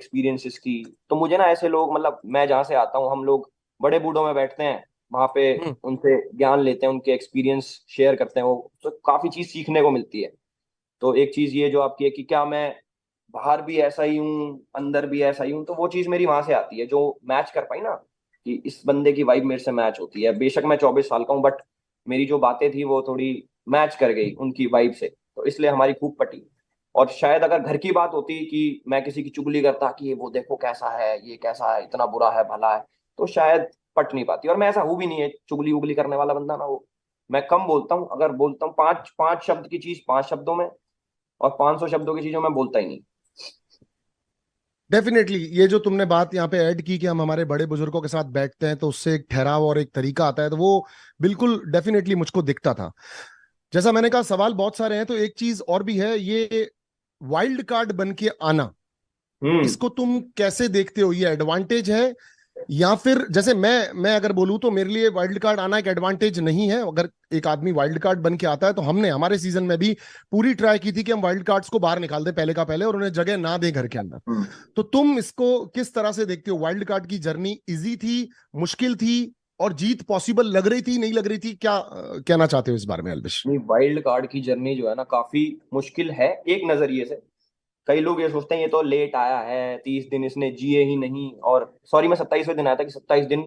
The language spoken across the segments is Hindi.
एक्सपीरियंसेस की। तो मुझे ना ऐसे लोग, मतलब मैं जहाँ से आता हूँ, हम लोग बड़े बूढ़ों में बैठते हैं वहां पे, हम्म। उनसे ज्ञान लेते हैं, उनके एक्सपीरियंस शेयर करते हैं, वो तो काफी चीज सीखने को मिलती है। तो एक चीज ये जो आपकी है कि क्या मैं बाहर भी ऐसा ही हूँ, अंदर भी ऐसा ही हूँ, तो वो चीज मेरी वहां से आती है जो मैच कर पाई ना, कि इस बंदे की वाइब मेरे से मैच होती है। बेशक मैं 24 साल का हूँ, बट मेरी जो बातें थी वो थोड़ी मैच कर गई उनकी वाइब से, तो इसलिए हमारी खूब पटी। और शायद अगर घर की बात होती कि मैं किसी की चुगली करता कि वो देखो कैसा है, ये कैसा है, इतना बुरा है, भला है, तो शायद पट नहीं पाती। और मैं ऐसा हूं भी नहीं है चुगली उगली करने वाला बंदा ना, वो मैं कम बोलता हूँ। अगर बोलता हूँ पांच पांच शब्द की चीज 5 शब्दों में, और 500 शब्दों की चीजों में बोलता ही नहीं। डेफिनेटली ये जो तुमने बात यहाँ पे ऐड की कि हम हमारे बड़े बुजुर्गों के साथ बैठते हैं तो उससे एक ठहराव और एक तरीका आता है, तो वो बिल्कुल डेफिनेटली मुझको दिखता था। जैसा मैंने कहा, सवाल बहुत सारे हैं, तो एक चीज और भी है, ये वाइल्ड कार्ड बन के आना, हम्म। इसको तुम कैसे देखते हो? ये एडवांटेज है, या फिर जैसे मैं अगर बोलूं तो मेरे लिए वाइल्ड कार्ड आना एक एडवांटेज नहीं है। अगर एक आदमी वाइल्ड कार्ड बन के आता है, तो हमने हमारे सीजन में भी पूरी ट्राई की थी कि हम वाइल्ड कार्ड्स को बाहर निकाल दें पहले का पहले, और उन्हें जगह ना दें घर के अंदर। हम्म। तो तुम इसको किस तरह से देखते हो? वाइल्ड कार्ड की जर्नी इजी थी, मुश्किल थी, और जीत पॉसिबल लग रही थी, नहीं लग रही थी? क्या कहना चाहते हो इस बारे में अल्विश? नहीं, वाइल्ड कार्ड की जर्नी जो है ना काफी मुश्किल है एक नजरिए से। कई लोग ये सोचते हैं ये तो लेट आया है, 30 दिन इसने जिए ही नहीं, और सॉरी मैं 27वें दिन आया था, कि 27 दिन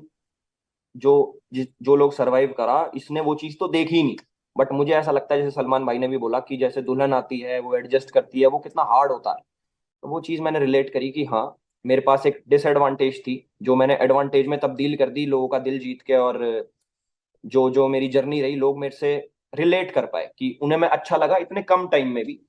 जो जो लोग सरवाइव करा, इसने वो चीज तो देखी ही नहीं। बट मुझे ऐसा लगता है, जैसे सलमान भाई ने भी बोला कि जैसे दुल्हन आती है वो एडजस्ट करती है, वो कितना हार्ड होता है। तो वो चीज मैंने रिलेट करी कि हाँ, मेरे पास एक डिसएडवांटेज थी जो मैंने एडवांटेज में तब्दील कर दी, लोगों का दिल जीत के। और जो जो मेरी जर्नी रही, लोग मेरे से रिलेट कर पाए, कि उन्हें मैं अच्छा लगा इतने कम टाइम में भी।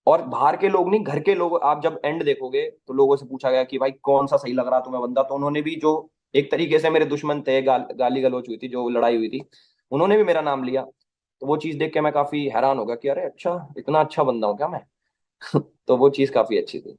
और बाहर के लोग नहीं, घर के लोग, आप जब एंड देखोगे तो लोगों से पूछा गया कि भाई कौन सा सही लग रहा तुम्हें बंदा, तो उन्होंने भी, जो एक तरीके से मेरे दुश्मन थे, गाली गलौज हुई थी, जो लड़ाई हुई थी, उन्होंने भी मेरा नाम लिया। तो वो चीज देख के मैं काफी हैरान हो गया कि अरे अच्छा, इतना अच्छा बंदा हूँ क्या मैं। तो वो चीज काफी अच्छी थी।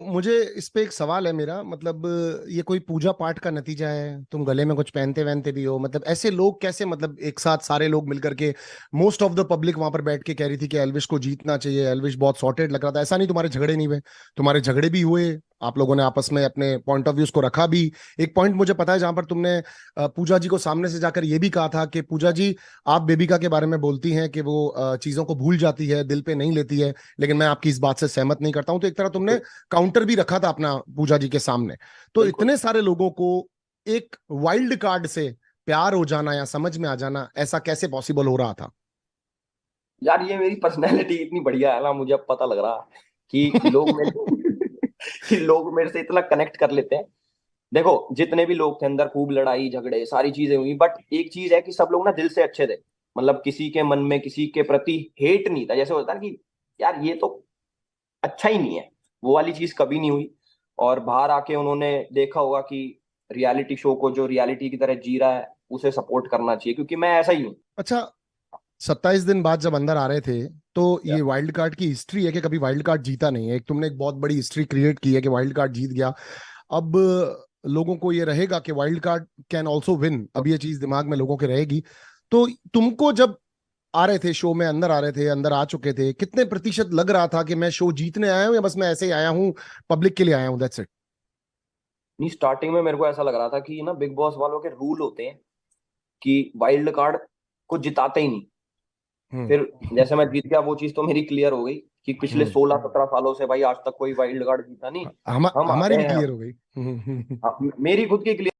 मुझे इस पे एक सवाल है मेरा, मतलब ये कोई पूजा पाठ का नतीजा है? तुम गले में कुछ पहनते वहनते भी हो? मतलब ऐसे लोग कैसे, मतलब एक साथ सारे लोग मिलकर के, मोस्ट ऑफ द पब्लिक वहां पर बैठ के कह रही थी कि एल्विश को जीतना चाहिए, एल्विश बहुत सॉर्टेड लग रहा था। ऐसा नहीं तुम्हारे झगड़े नहीं हुए? तुम्हारे झगड़े भी हुए, आप लोगों ने आपस में अपने पॉइंट ऑफ व्यूज को रखा भी। एक पॉइंट मुझे पता है जहां पर तुमने पूजा जी को सामने से जाकर ये भी कहा था कि पूजा जी, आप बेबिका के बारे में बोलती हैं कि वो चीजों को भूल जाती है, दिल पे नहीं लेती है, लेकिन मैं आपकी इस बात से सहमत नहीं करता हूं। तो एक तरह तुमने काउंटर भी रखा था अपना पूजा जी के सामने। तो बिल्कुल। इतने सारे लोगों को एक वाइल्ड कार्ड से प्यार हो जाना या समझ में आ जाना, ऐसा कैसे पॉसिबल हो रहा था? यार ये मेरी पर्सनैलिटी इतनी बढ़िया है ना, मुझे अब पता लग रहा कि लोग मेरे कि लोग मेरे से इतना कनेक्ट कर लेते हैं। देखो, जितने भी लोग थे अंदर, खूब लड़ाई झगड़े सारी चीजें हुई, बट एक चीज है कि सब लोग ना दिल से अच्छे थे। मतलब किसी के मन में किसी के प्रति हेट नहीं था, जैसे होता है ना कि यार ये तो अच्छा ही नहीं है, वो वाली चीज कभी नहीं हुई। और बाहर आके उन्होंने देखा होगा कि रियलिटी शो को जो रियलिटी की तरह जी रहा है, उसे सपोर्ट करना चाहिए, क्योंकि मैं ऐसा ही हूँ। अच्छा, 27 दिन बाद जब अंदर आ रहे थे, तो या ये वाइल्ड कार्ड की हिस्ट्री है कि कभी वाइल्ड कार्ड जीता नहीं है। एक तुमने एक बहुत बड़ी हिस्ट्री क्रिएट की है कि वाइल्ड कार्ड जीत गया। अब लोगों को ये रहेगा कि wild card can also win, अब ये चीज दिमाग में लोगों के रहेगी। तो तुमको जब आ रहे थे शो में, अंदर आ रहे थे, अंदर आ चुके थे, कितने प्रतिशत लग रहा था कि मैं शो जीतने आया हूं, या बस मैं ऐसे ही आया हूं, पब्लिक के लिए आया हूं, दैट्स इट? नहीं, स्टार्टिंग में मेरे को ऐसा लग रहा था कि ना बिग बॉस वालों के रूल होते हैं कि वाइल्ड कार्ड को जिताते ही नहीं। हम्म। फिर जैसे मैं जीत गया, वो चीज तो मेरी क्लियर हो गई कि पिछले हम्म। 16-17 सालों से भाई आज तक कोई वाइल्ड कार्ड जीता नहीं। हम आते हमारी भी हैं। क्लियर हो गई। मेरी खुद की